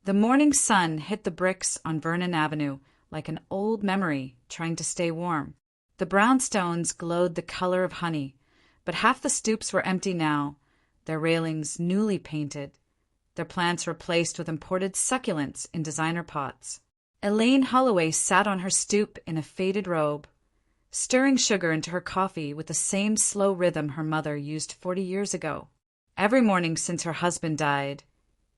The morning sun hit the bricks on Vernon Avenue like an old memory trying to stay warm. The brownstones glowed the color of honey, but half the stoops were empty now, their railings newly painted, their plants replaced with imported succulents in designer pots. Elaine Holloway sat on her stoop in a faded robe, stirring sugar into her coffee with the same slow rhythm her mother used 40 years ago. Every morning since her husband died,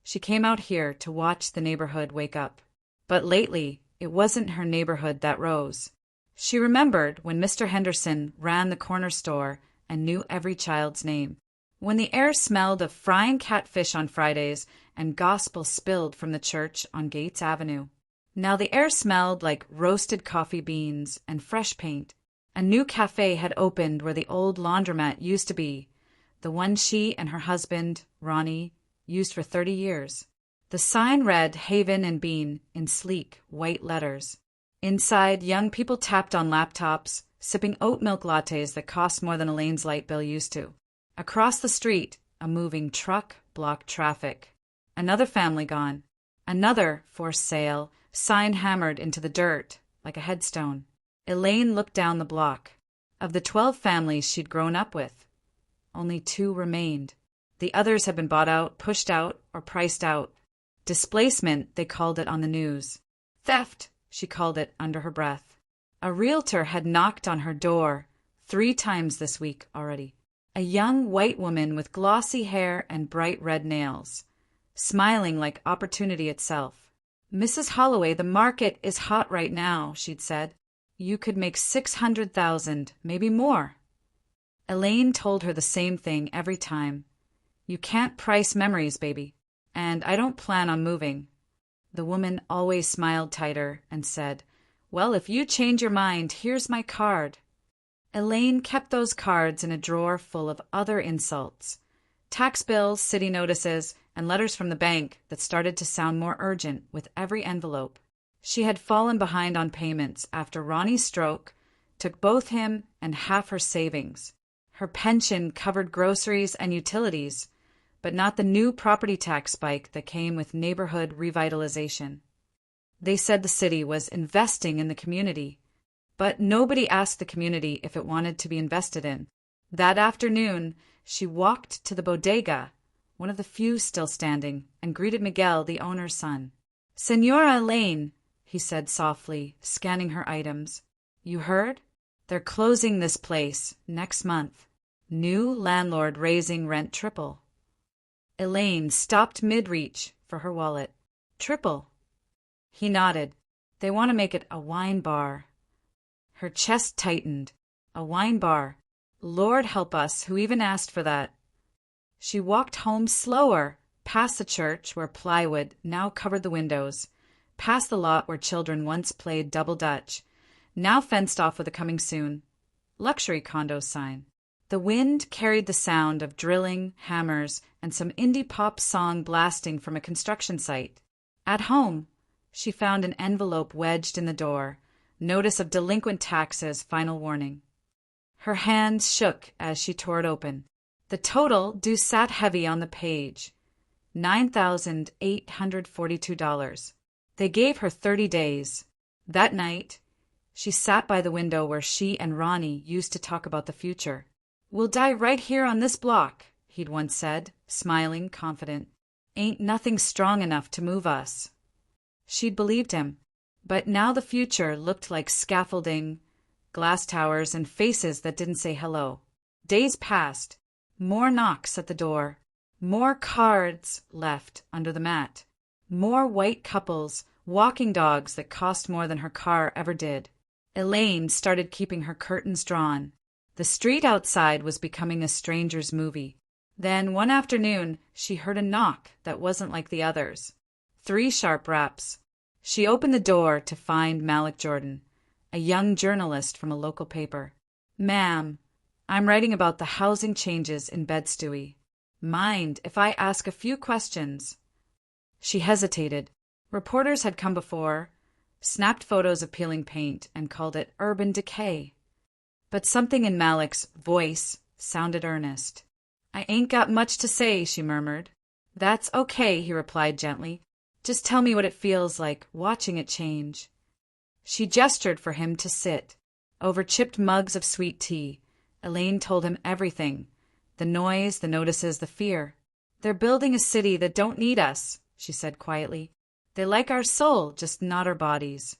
she came out here to watch the neighborhood wake up. But lately, it wasn't her neighborhood that rose. She remembered when Mr. Henderson ran the corner store and knew every child's name. When the air smelled of frying catfish on Fridays and gospel spilled from the church on Gates Avenue. Now the air smelled like roasted coffee beans and fresh paint. A new cafe had opened where the old laundromat used to be, the one she and her husband, Ronnie, used for 30 years. The sign read Haven and Bean in sleek, white letters. Inside, young people tapped on laptops, sipping oat milk lattes that cost more than Elaine's light bill used to. Across the street, a moving truck blocked traffic. Another family gone. Another for sale, sign hammered into the dirt like a headstone. Elaine looked down the block. Of the 12 families she'd grown up with, only 2 remained. The others had been bought out, pushed out, or priced out. Displacement, they called it on the news. Theft, she called it under her breath. A realtor had knocked on her door 3 times this week already. A young white woman with glossy hair and bright red nails, smiling like opportunity itself. "Mrs. Holloway, the market is hot right now," she'd said. "You could make $600,000, maybe more." Elaine told her the same thing every time. "You can't price memories, baby. And I don't plan on moving." The woman always smiled tighter and said, "Well, if you change your mind, here's my card." Elaine kept those cards in a drawer full of other insults. Tax bills, city notices, and letters from the bank that started to sound more urgent with every envelope. She had fallen behind on payments after Ronnie's stroke took both him and half her savings. Her pension covered groceries and utilities, but not the new property tax spike that came with neighborhood revitalization. They said the city was investing in the community, but nobody asked the community if it wanted to be invested in. That afternoon, she walked to the bodega, one of the few still standing, and greeted Miguel, the owner's son. "Señora Elaine," he said softly, scanning her items. "You heard? They're closing this place next month. New landlord raising rent triple." Elaine stopped mid-reach for her wallet. "Triple?" He nodded. "They want to make it a wine bar." Her chest tightened. A wine bar. Lord help us, who even asked for that? She walked home slower, past the church where plywood now covered the windows, past the lot where children once played double dutch, now fenced off with a coming soon luxury condo sign. The wind carried the sound of drilling, hammers, and some indie pop song blasting from a construction site. At home, she found an envelope wedged in the door, notice of delinquent taxes, final warning. Her hands shook as she tore it open. The total due sat heavy on the page, $9,842. They gave her 30 days. That night, she sat by the window where she and Ronnie used to talk about the future. "We'll die right here on this block," he'd once said, smiling, confident. "Ain't nothing strong enough to move us." She'd believed him, but now the future looked like scaffolding, glass towers, and faces that didn't say hello. Days passed. More knocks at the door. More cards left under the mat. More white couples, walking dogs that cost more than her car ever did. Elaine started keeping her curtains drawn. The street outside was becoming a stranger's movie. Then, one afternoon, she heard a knock that wasn't like the others. 3 sharp raps. She opened the door to find Malik Jordan, a young journalist from a local paper. "Ma'am, I'm writing about the housing changes in Bed-Stuy. Mind if I ask a few questions?" She hesitated. Reporters had come before, snapped photos of peeling paint, and called it urban decay. But something in Malik's voice sounded earnest. "I ain't got much to say," she murmured. "That's okay," he replied gently. Just tell me what it feels like watching it change. She gestured for him to sit. Over chipped mugs of sweet tea, Elaine told him everything. The noise, the notices, the fear. They're building a city that don't need us, she said quietly. They like our soul, just not our bodies.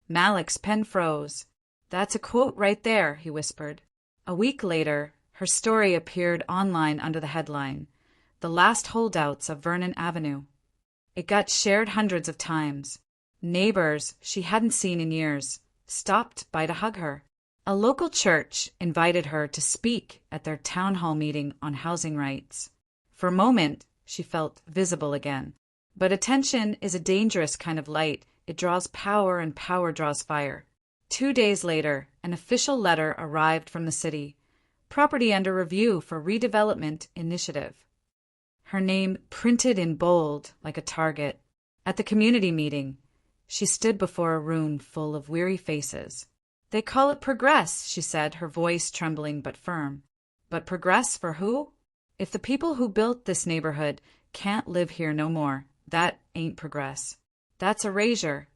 Malik's pen froze. That's a quote right there, he whispered. A week later, her story appeared online under the headline, The Last Holdouts of Vernon Avenue. It got shared hundreds of times. Neighbors she hadn't seen in years stopped by to hug her. A local church invited her to speak at their town hall meeting on housing rights. For a moment, she felt visible again. But attention is a dangerous kind of light. It draws power, and power draws fire. 2 days later, an official letter arrived from the city. Property under review for redevelopment initiative. Her name printed in bold like a target. At the community meeting, she stood before a room full of weary faces. They call it progress, she said, her voice trembling but firm. But progress for who? If the people who built this neighborhood can't live here no more, that ain't progress. That's erasure.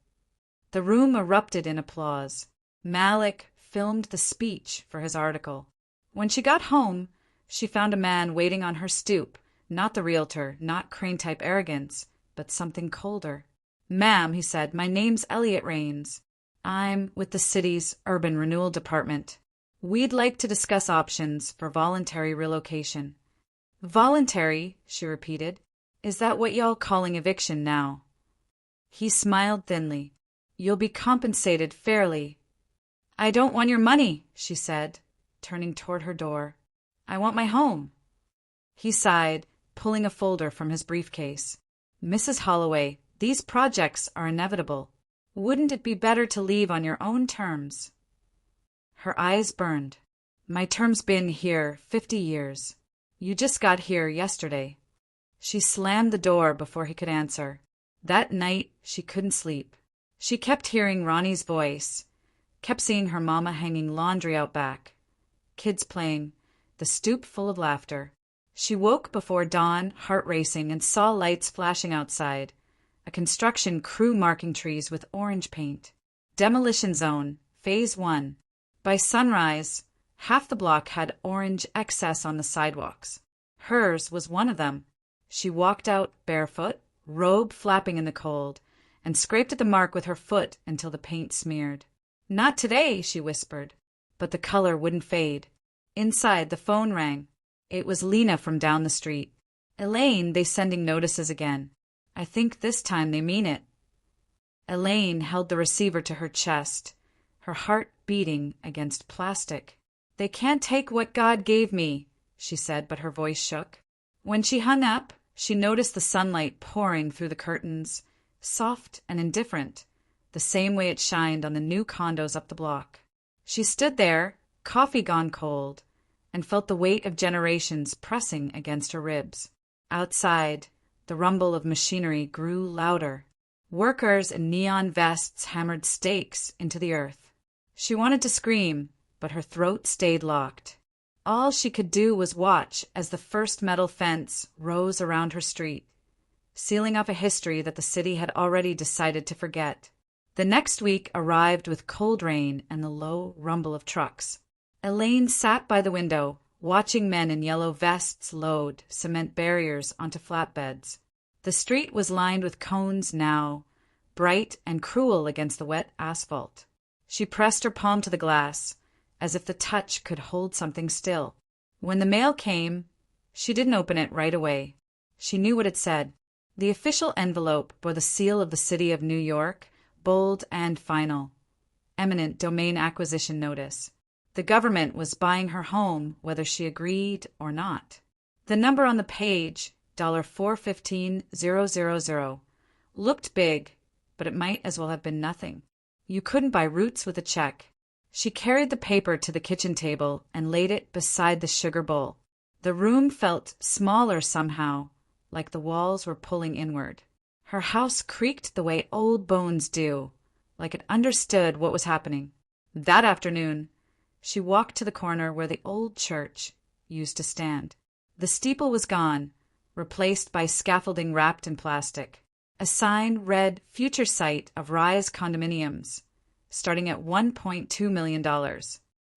The room erupted in applause. Malik filmed the speech for his article. When she got home, she found a man waiting on her stoop, not the realtor, not crane-type arrogance, but something colder. Ma'am, he said, my name's Elliot Rains. I'm with the city's urban renewal department. We'd like to discuss options for voluntary relocation. Voluntary, she repeated. Is that what y'all calling eviction now? He smiled thinly. You'll be compensated fairly. I don't want your money, she said, turning toward her door. I want my home. He sighed, pulling a folder from his briefcase. Mrs. Holloway, these projects are inevitable. Wouldn't it be better to leave on your own terms? Her eyes burned. My term's been here 50 years. You just got here yesterday. She slammed the door before he could answer. That night, she couldn't sleep. She kept hearing Ronnie's voice, kept seeing her mama hanging laundry out back, kids playing, the stoop full of laughter. She woke before dawn, heart racing, and saw lights flashing outside. A construction crew marking trees with orange paint. Demolition zone, phase 1. By sunrise, half the block had orange excess on the sidewalks. Hers was one of them. She walked out barefoot, robe flapping in the cold, and scraped at the mark with her foot until the paint smeared. Not today, she whispered. But the color wouldn't fade. Inside, the phone rang. It was Lena from down the street. Elaine, they sending notices again. I think this time they mean it. Elaine held the receiver to her chest, her heart beating against plastic. They can't take what God gave me, she said, but her voice shook. When she hung up, she noticed the sunlight pouring through the curtains, soft and indifferent, the same way it shined on the new condos up the block. She stood there, coffee gone cold, and felt the weight of generations pressing against her ribs. Outside, the rumble of machinery grew louder. Workers in neon vests hammered stakes into the earth. She wanted to scream, but her throat stayed locked. All she could do was watch as the first metal fence rose around her street, sealing up a history that the city had already decided to forget. The next week arrived with cold rain and the low rumble of trucks. Elaine sat by the window, watching men in yellow vests load cement barriers onto flatbeds. The street was lined with cones now, bright and cruel against the wet asphalt. She pressed her palm to the glass, as if the touch could hold something still. When the mail came, she didn't open it right away. She knew what it said. The official envelope bore the seal of the City of New York, bold and final. Eminent domain acquisition notice. The government was buying her home whether she agreed or not. The number on the page, $415,000, looked big, but it might as well have been nothing. You couldn't buy roots with a check. She carried the paper to the kitchen table and laid it beside the sugar bowl. The room felt smaller somehow, like the walls were pulling inward. Her house creaked the way old bones do, like it understood what was happening. That afternoon, she walked to the corner where the old church used to stand. The steeple was gone, replaced by scaffolding wrapped in plastic. A sign read future site of Rise condominiums, starting at $1.2 million.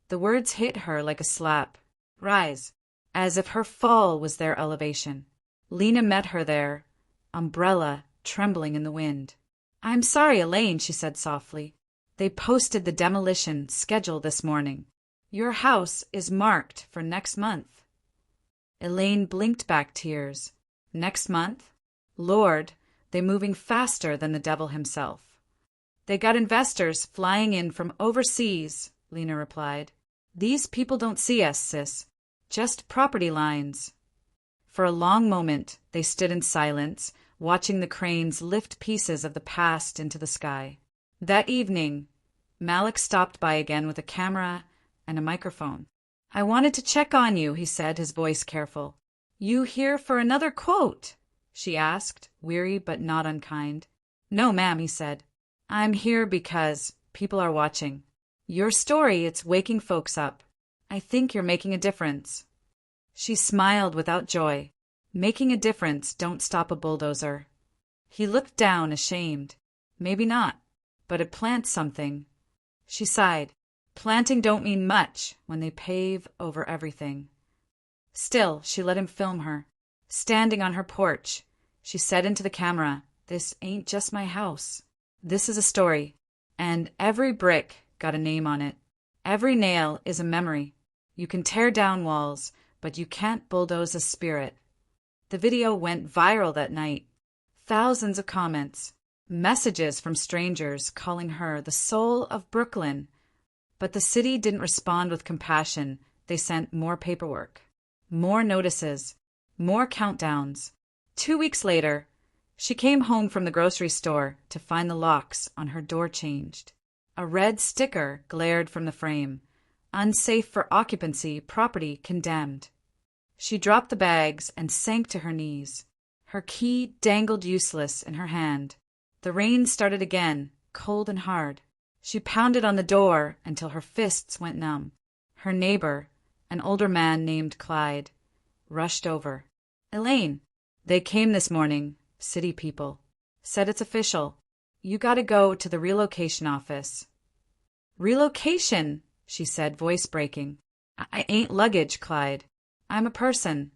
The words hit her like a slap. Rise, as if her fall was their elevation. Lena met her there, umbrella trembling in the wind. "I'm sorry, Elaine," she said softly. "They posted the demolition schedule this morning. Your house is marked for next month." Elaine blinked back tears. Next month? Lord, they moving faster than the devil himself. "They got investors flying in from overseas," Lena replied. "These people don't see us, sis. Just property lines." For a long moment they stood in silence, watching the cranes lift pieces of the past into the sky. That evening, Malik stopped by again with a camera and a microphone. "I wanted to check on you," he said, his voice careful. "You here for another quote?" she asked, weary but not unkind. "No, ma'am," he said. "I'm here because people are watching. Your story, it's waking folks up. I think you're making a difference." She smiled without joy. Making a difference don't stop a bulldozer. He looked down, ashamed. Maybe not, but it plants something. She sighed. Planting don't mean much when they pave over everything. Still, she let him film her. Standing on her porch, she said into the camera, "This ain't just my house. This is a story, and every brick got a name on it. Every nail is a memory. You can tear down walls, but you can't bulldoze a spirit." The video went viral that night. Thousands of comments, messages from strangers calling her the soul of Brooklyn. But the city didn't respond with compassion. They sent more paperwork, more notices, more countdowns. 2 weeks later, she came home from the grocery store to find the locks on her door changed. A red sticker glared from the frame. "Unsafe for occupancy, property condemned." She dropped the bags and sank to her knees. Her key dangled useless in her hand. The rain started again, cold and hard. She pounded on the door until her fists went numb. Her neighbor, an older man named Clyde, rushed over. "Elaine, they came this morning, city people. Said it's official. You gotta go to the relocation office." "Relocation?" she said, voice breaking. "I ain't luggage, Clyde. I'm a person."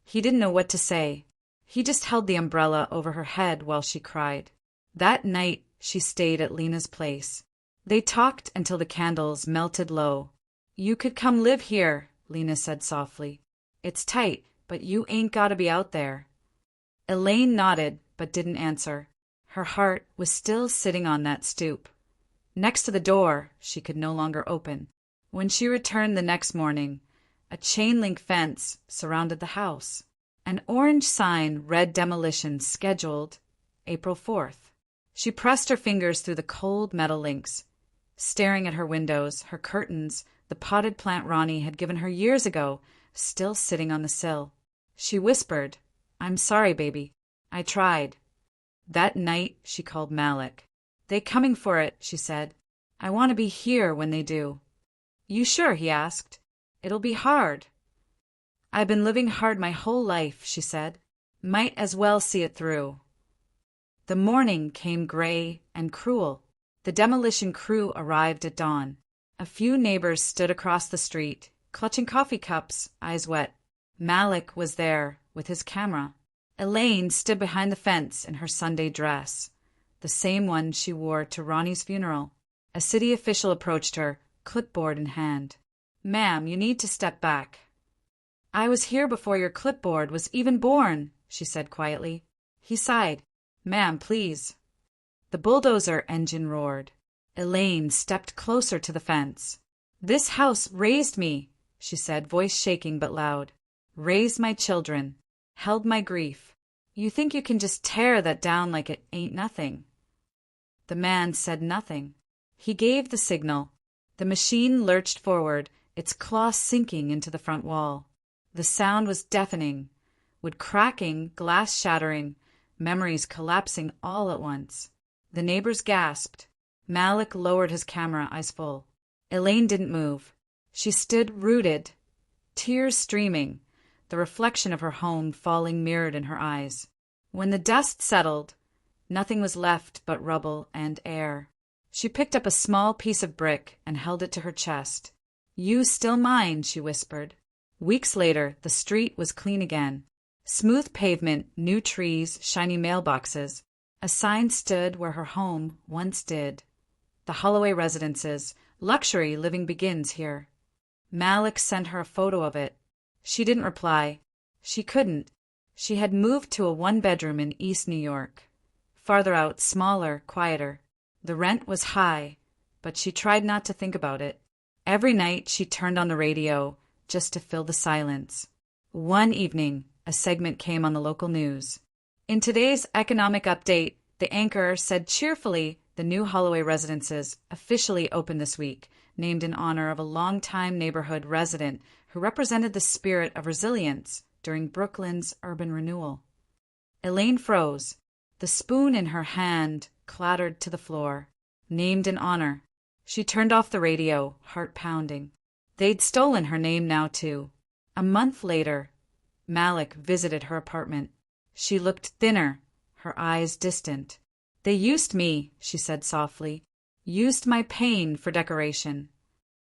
He didn't know what to say. He just held the umbrella over her head while she cried. That night she stayed at Lena's place. They talked until the candles melted low. "You could come live here," Lena said softly. "It's tight, but you ain't gotta be out there." Elaine nodded, but didn't answer. Her heart was still sitting on that stoop. Next to the door she could no longer open. When she returned the next morning, a chain-link fence surrounded the house. An orange sign read demolition scheduled April 4th. She pressed her fingers through the cold metal links, staring at her windows, her curtains, the potted plant Ronnie had given her years ago, still sitting on the sill. She whispered, "I'm sorry, baby. I tried." That night she called Malik. "They coming for it," she said. "I want to be here when they do." "You sure?" he asked. "It'll be hard." "I've been living hard my whole life," she said. "Might as well see it through." The morning came gray and cruel. The demolition crew arrived at dawn. A few neighbors stood across the street, clutching coffee cups, eyes wet. Malik was there with his camera. Elaine stood behind the fence in her Sunday dress, the same one she wore to Ronnie's funeral. A city official approached her, clipboard in hand. "Ma'am, you need to step back." "I was here before your clipboard was even born," she said quietly. He sighed. "Ma'am, please." The bulldozer engine roared. Elaine stepped closer to the fence. "This house raised me," she said, voice shaking but loud. "Raised my children. Held my grief. You think you can just tear that down like it ain't nothing." The man said nothing. He gave the signal. The machine lurched forward, its claw sinking into the front wall. The sound was deafening, wood cracking, glass shattering, memories collapsing all at once. The neighbors gasped. Malik lowered his camera, eyes full. Elaine didn't move. She stood rooted, tears streaming, the reflection of her home falling mirrored in her eyes. When the dust settled, Nothing was left but rubble and air. She picked up a small piece of brick and held it to her chest. "You still mine," she whispered. Weeks later, the street was clean again. Smooth pavement, new trees, shiny mailboxes. A sign stood where her home once did. "The Holloway Residences. Luxury living begins here." Malik sent her a photo of it. She didn't reply. She couldn't. She had moved to a one-bedroom in East New York. Farther out, smaller, quieter. The rent was high, but she tried not to think about it. Every night she turned on the radio just to fill the silence. One evening, a segment came on the local news. In today's economic update, the anchor said cheerfully the new Holloway Residences officially opened this week, named in honor of a longtime neighborhood resident who represented the spirit of resilience during Brooklyn's urban renewal. Elaine froze. The spoon in her hand clattered to the floor. Named in honor. She turned off the radio, heart pounding. They'd stolen her name now, too. A month later, Malik visited her apartment. She looked thinner, her eyes distant. "They used me," she said softly. "Used my pain for decoration."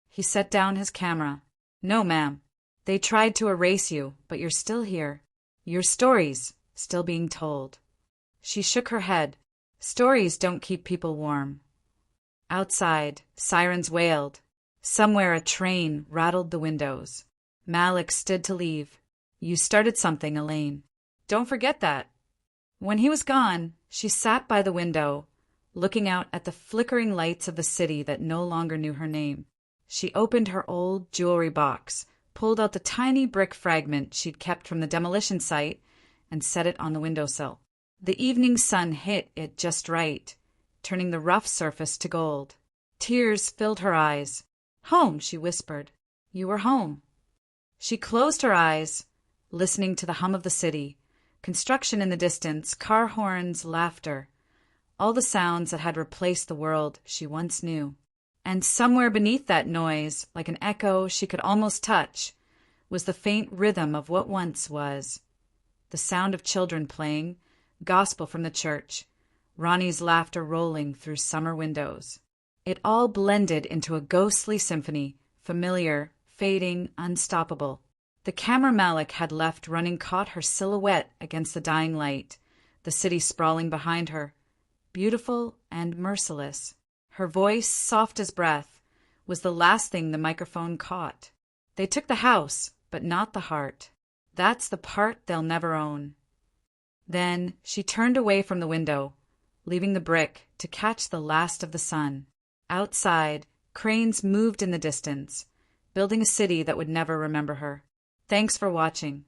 He set down his camera. "No, ma'am. They tried to erase you, but you're still here. Your stories still being told." She shook her head. "Stories don't keep people warm." Outside, sirens wailed. Somewhere a train rattled the windows. Malik stood to leave. "You started something, Elaine. Don't forget that." When he was gone, she sat by the window, looking out at the flickering lights of the city that no longer knew her name. She opened her old jewelry box, pulled out the tiny brick fragment she'd kept from the demolition site, and set it on the windowsill. The evening sun hit it just right, turning the rough surface to gold. Tears filled her eyes. "Home," she whispered. "You were home." She closed her eyes, listening to the hum of the city, construction in the distance, car horns, laughter, all the sounds that had replaced the world she once knew. And somewhere beneath that noise, like an echo she could almost touch, was the faint rhythm of what once was. The sound of children playing, gospel from the church, Ronnie's laughter rolling through summer windows. It all blended into a ghostly symphony, familiar, fading, unstoppable. The camera Malik had left running caught her silhouette against the dying light, the city sprawling behind her, beautiful and merciless. Her voice, soft as breath, was the last thing the microphone caught. "They took the house, but not the heart. That's the part they'll never own." Then she turned away from the window, leaving the brick to catch the last of the sun. Outside, cranes moved in the distance, building a city that would never remember her. Thanks for watching.